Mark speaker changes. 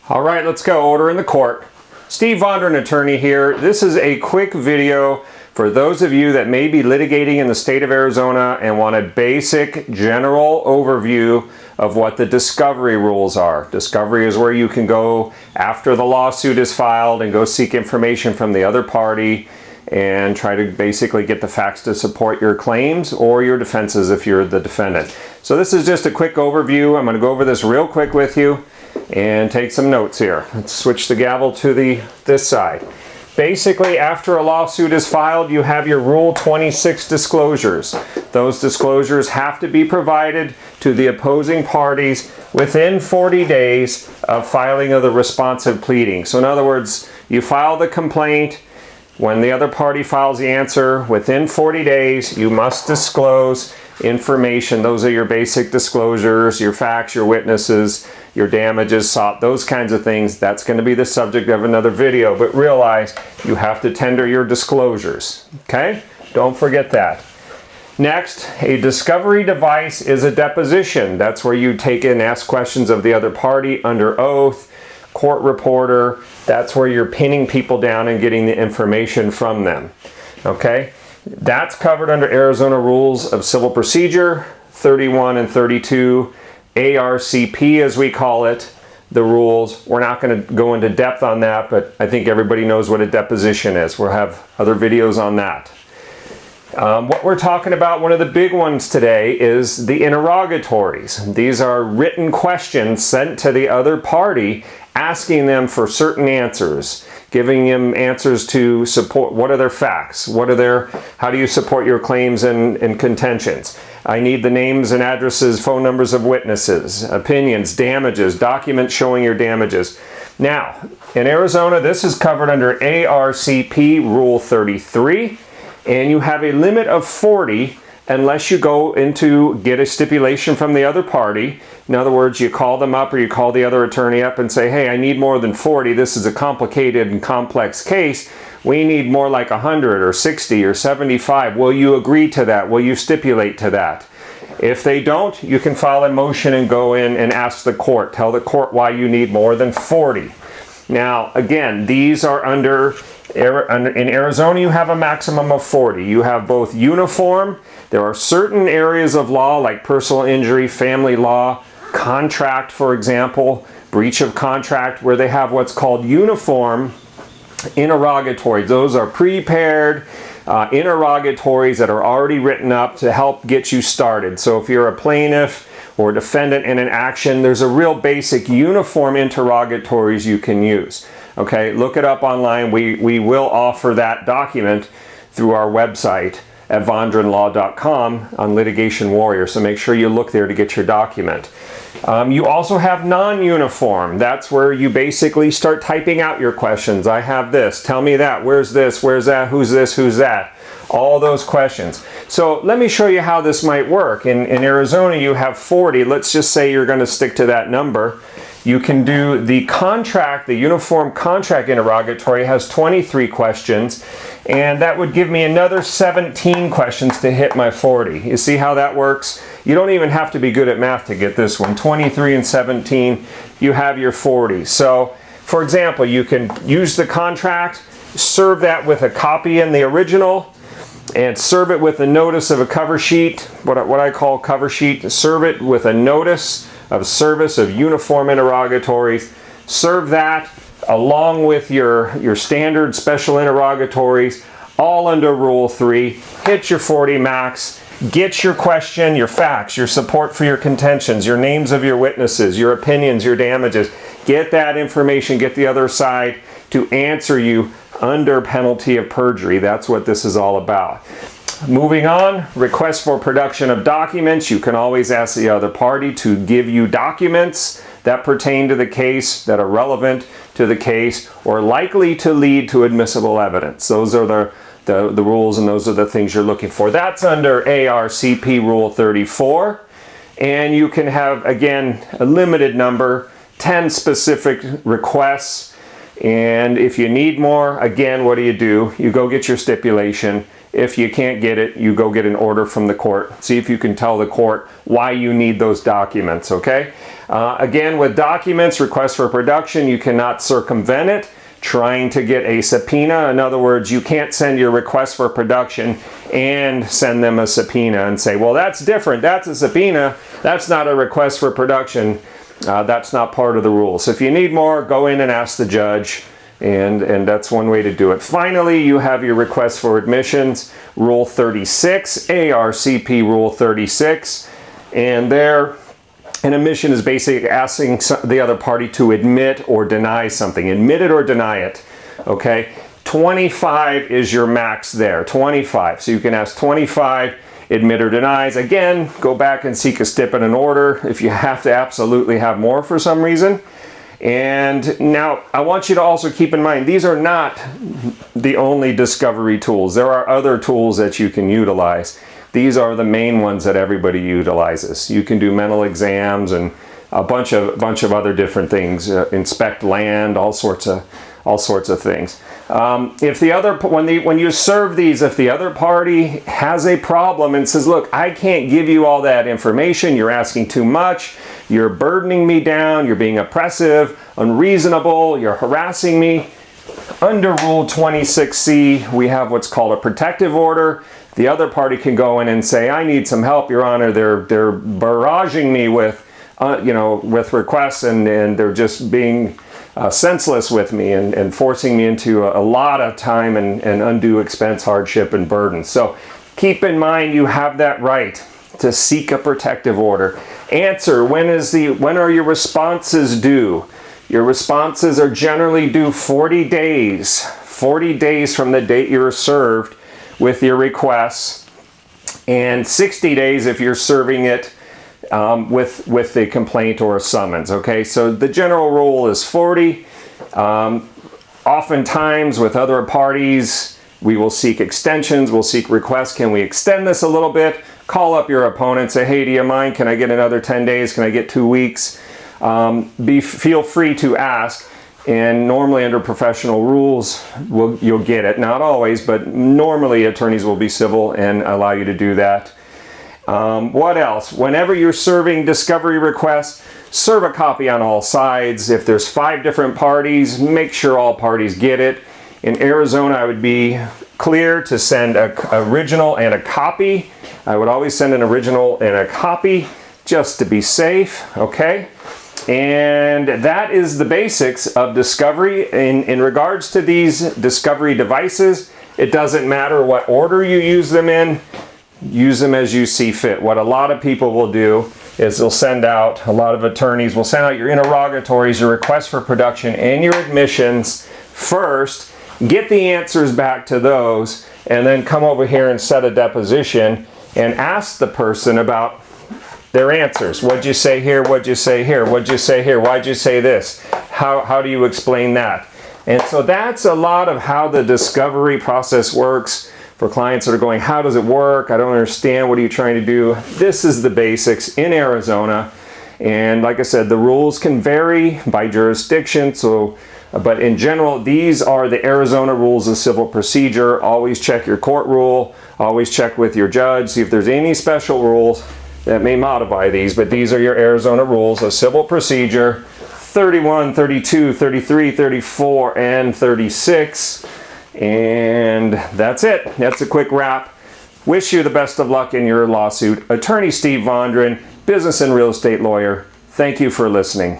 Speaker 1: All right, let's go. Order in the court. Steve Vondran, attorney here. This is a quick video for those of you that may be litigating in the state of Arizona and want a basic general overview of what the discovery rules are. Discovery is where you can go after the lawsuit is filed and go seek information from the other party and try to basically get the facts to support your claims or your defenses if you're the defendant. So this is just a quick overview. I'm going to go over this real quick with you and take some notes here. Let's switch the gavel to this side. Basically, after a lawsuit is filed, you have your Rule 26 disclosures. Those disclosures have to be provided to the opposing parties within 40 days of filing of the responsive pleading. So in other words, you file the complaint. When the other party files the answer, within 40 days, you must disclose information. Those are your basic disclosures, your facts, your witnesses, your damages sought, those kinds of things. That's going to be the subject of another video, but realize you have to tender your disclosures, okay? Don't forget that. Next, a discovery device is a deposition. That's where you take and ask questions of the other party under oath, court reporter. That's where you're pinning people down and getting the information from them, okay? That's covered under Arizona Rules of Civil Procedure 31 and 32, ARCP as we call it, the rules. We're not going to go into depth on that, but I think everybody knows what a deposition is. We'll have other videos on that. What we're talking about, one of the big ones today, is the interrogatories. These are written questions sent to the other party asking them for certain answers, giving them answers to support what are their facts, how do you support your claims and contentions. I need the names and addresses, phone numbers of witnesses, opinions, damages, documents showing your damages. Now, in Arizona, this is covered under ARCP Rule 33, and you have a limit of 40 unless you go into get a stipulation from the other party. In other words, you call them up or you call the other attorney up and say, hey, I need more than 40. This is a complicated and complex case. We need more like 100 or 60 or 75. Will you agree to that? Will you stipulate to that? If they don't, you can file a motion and go in and ask the court. Tell the court why you need more than 40. Now, again, these are in Arizona, you have a maximum of 40. You have both uniform. There are certain areas of law like personal injury, family law, contract, for example, breach of contract, where they have what's called uniform interrogatories. Those are prepared interrogatories that are already written up to help get you started. So if you're a plaintiff or defendant in an action, there's a real basic uniform interrogatories you can use. Okay, look it up online. We will offer that document through our website at vondranlaw.com on Litigation Warrior. So make sure you look there to get your document. You also have non-uniform. That's where you basically start typing out your questions. I have this. Tell me that. Where's this? Where's that? Who's this? Who's that? All those questions. So let me show you how this might work. In Arizona, you have 40. Let's just say you're going to stick to that number. You can do the contract, the uniform contract interrogatory has 23 questions, and that would give me another 17 questions to hit my 40. You see how that works? You don't even have to be good at math to get this one. 23 and 17, you have your 40. So, for example, you can use the contract, serve that with a copy in the original, and serve it with a notice of a cover sheet, what I call cover sheet. Serve it with a notice of service of uniform interrogatories. Serve that along with your standard special interrogatories, all under Rule 3. Hit your 40 max. Get your question, your facts, your support for your contentions, your names of your witnesses, your opinions, your damages. Get that information, get the other side to answer you under penalty of perjury. That's what this is all about. Moving on, request for production of documents. You can always ask the other party to give you documents that pertain to the case, that are relevant to the case, or likely to lead to admissible evidence. Those are the rules, and those are the things you're looking for. That's under ARCP Rule 34. And you can have, again, a limited number, 10 specific requests. And if you need more, again, what do? You go get your stipulation If you can't get it, you go get an order from the court. See if you can tell the court why you need those documents, okay? Again, with documents, request for production, you cannot circumvent it. Trying to get a subpoena, in other words, you can't send your request for production and send them a subpoena and say, well, that's different, that's a subpoena, that's not a request for production. That's not part of the rules. So if you need more, go in and ask the judge, and that's one way to do it. Finally, you have your request for admissions, Rule 36, ARCP Rule 36, and there, an admission is basically asking the other party to admit or deny something. Admit it or deny it, okay? 25 is your max there, 25. So you can ask 25, admit or denies. Again, go back and seek a stip and an order if you have to absolutely have more for some reason. And now I want you to also keep in mind, these are not the only discovery tools. There are other tools that you can utilize. These are the main ones that everybody utilizes. You can do mental exams and a bunch of other different things, inspect land, all sorts of things. If the other, when you serve these, if the other party has a problem and says, look, I can't give you all that information, you're asking too much, you're burdening me down, you're being oppressive, unreasonable, you're harassing me, under Rule 26C, we have what's called a protective order. The other party can go in and say, I need some help, Your Honor, they're barraging me with, with requests, and they're just being senseless with me and forcing me into a lot of time and undue expense, hardship, and burden. So keep in mind you have that right to seek a protective order. Answer, when are your responses due? Your responses are generally due 40 days from the date you're served with your requests, and 60 days if you're serving it with a complaint or a summons, okay? So the general rule is 40. Oftentimes with other parties, we will seek extensions, we'll seek requests. Can we extend this a little bit? Call up your opponent, say, hey, do you mind? Can I get another 10 days? Can I get 2 weeks? Feel free to ask. And normally under professional rules, you'll get it. Not always, but normally attorneys will be civil and allow you to do that. What else? Whenever you're serving discovery requests, serve a copy on all sides. If there's 5 different parties, make sure all parties get it. In Arizona, I would be clear to send an original and a copy. I would always send an original and a copy just to be safe, okay? And that is the basics of discovery. In regards to these discovery devices, it doesn't matter what order you use them in. Use them as you see fit. What a lot of people will do is they'll send out, a lot of attorneys will send out your interrogatories, your request for production, and your admissions first, get the answers back to those, and then come over here and set a deposition and ask the person about their answers. What'd you say here? What'd you say here? What'd you say here? Why'd you say this? How do you explain that? And so that's a lot of how the discovery process works for clients that are going, how does it work? I don't understand. What are you trying to do? This is the basics in Arizona. And like I said, the rules can vary by jurisdiction. But in general, these are the Arizona rules of civil procedure. Always check your court rule. Always check with your judge. See if there's any special rules that may modify these, but these are your Arizona rules of civil procedure, 31, 32, 33, 34, and 36. And that's it. That's a quick wrap. Wish you the best of luck in your lawsuit. Attorney Steve Vondran, business and real estate lawyer. Thank you for listening.